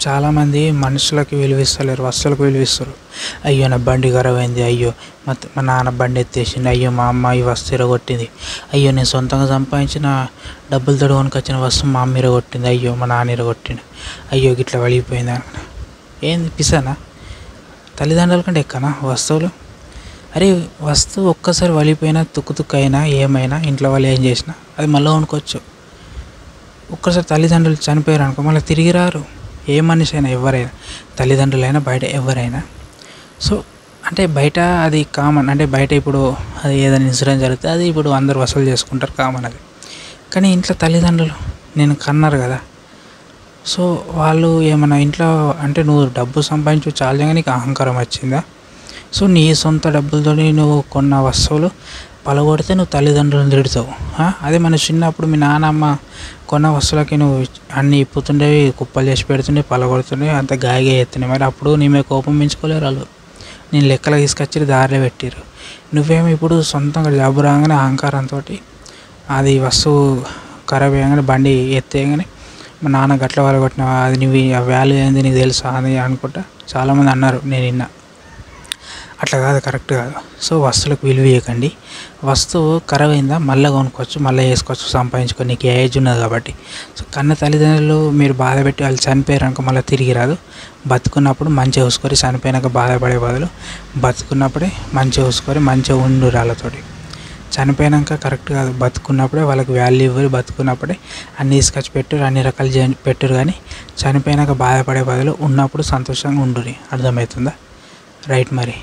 చాలామంది మనుషులకి విలువిస్తలేరు, వస్తువులకు విలువిస్తారు. అయ్యో నా బండి ఖరాబ్ అయింది, అయ్యో మా నాన్న బండి ఎత్తేసింది, అయ్యో మా అమ్మ ఈ వస్తువు ఇరగొట్టింది, అయ్యో నేను సొంతంగా సంపాదించిన డబ్బులతో కొనుకొచ్చిన వస్తువు మా అమ్మ ఇరగొట్టింది, అయ్యో మా నాన్న ఇరగొట్టిండు, అయ్యో గిట్లా వలిగిపోయింది అనుకున్నా. ఏంది పిసానా? తల్లిదండ్రుల కంటే ఎక్కనా వస్తువులు? అరే వస్తువు ఒక్కసారి వలిపోయినా తుక్కు అయినా ఏమైనా ఇంట్లో వాళ్ళు ఏం చేసినా అది మళ్ళీ కొనుక్కోవచ్చు. ఒక్కసారి తల్లిదండ్రులు చనిపోయారు అనుకో మళ్ళీ తిరిగి రారు. ఏ మనిషి అయినా ఎవరైనా, తల్లిదండ్రులైనా బయట ఎవరైనా. సో అంటే బయట అది కామన్, అంటే బయట ఇప్పుడు అది ఏదైనా ఇన్సిడెంట్ జరిగితే అది ఇప్పుడు అందరు వసూలు చేసుకుంటారు, కామన్ అది. కానీ ఇంట్లో తల్లిదండ్రులు నేను కన్నారు కదా, సో వాళ్ళు ఏమన్నా ఇంట్లో అంటే నువ్వు డబ్బు సంపాదించు చాలా నీకు అహంకారం వచ్చిందా? సో నీ సొంత డబ్బులతో నువ్వు కొన్న వస్తువులు పలగొడితే నువ్వు తల్లిదండ్రులను తిడతావు. అదే మన చిన్నప్పుడు మీ నాన్నమ్మ కొన్న వస్తువులకి నువ్వు అన్నీ ఇప్పుతుండేవి, కుప్పలు చేసి పెడుతుండే, పలగొడుతుండే, అంత గాయగా ఎత్తుండే. మరి అప్పుడు నీ మీద కోపం పెంచుకోలేరు వాళ్ళు, నేను లెక్కలు తీసుకొచ్చి దారిలో పెట్టారు. నువ్వేమో ఇప్పుడు సొంతంగా జబ్బు రాగానే అహంకారంతో అది వస్తువు ఖరాబ్ అయ్యగానే బండి ఎత్తేయగానే మా నాన్న గట్ల పలగొట్టిన అది నువ్వు ఆ వాల్యూ ఏంది నీకు తెలుసా అని అనుకుంటా చాలామంది అన్నారు, నేను విన్నా. అట్లా కాదు, కరెక్ట్ కాదు. సో వస్తువులకు విలువ ఇవ్వకండి. వస్తువు ఖరాబ్ అయిందా మళ్ళీ కొనుక్కోవచ్చు, మళ్ళీ వేసుకోవచ్చు, సంపాదించుకో, నీకు ఏజ్ ఉన్నది కాబట్టి. సో కన్న తల్లిదండ్రులు మీరు బాధ పెట్టి వాళ్ళు చనిపోయారు అనుకో మళ్ళీ తిరిగి రాదు. బతుకున్నప్పుడు మంచిగా చూసుకొని, చనిపోయినాక బాధపడే బదులు బతుకున్నప్పుడే మంచిగా చూసుకొని మంచిగా ఉండు వాళ్ళతోటి. చనిపోయాక కరెక్ట్ కాదు, బతుకున్నప్పుడే వాళ్ళకి వాల్యూ ఇవ్వరు, బతుకున్నప్పుడే అన్ని తీసుకొచ్చి పెట్టారు, అన్ని రకాలు పెట్టారు. కానీ చనిపోయినాక బాధపడే బదులు ఉన్నప్పుడు సంతోషంగా ఉండురి. అర్థమవుతుందా? రైట్ మరి.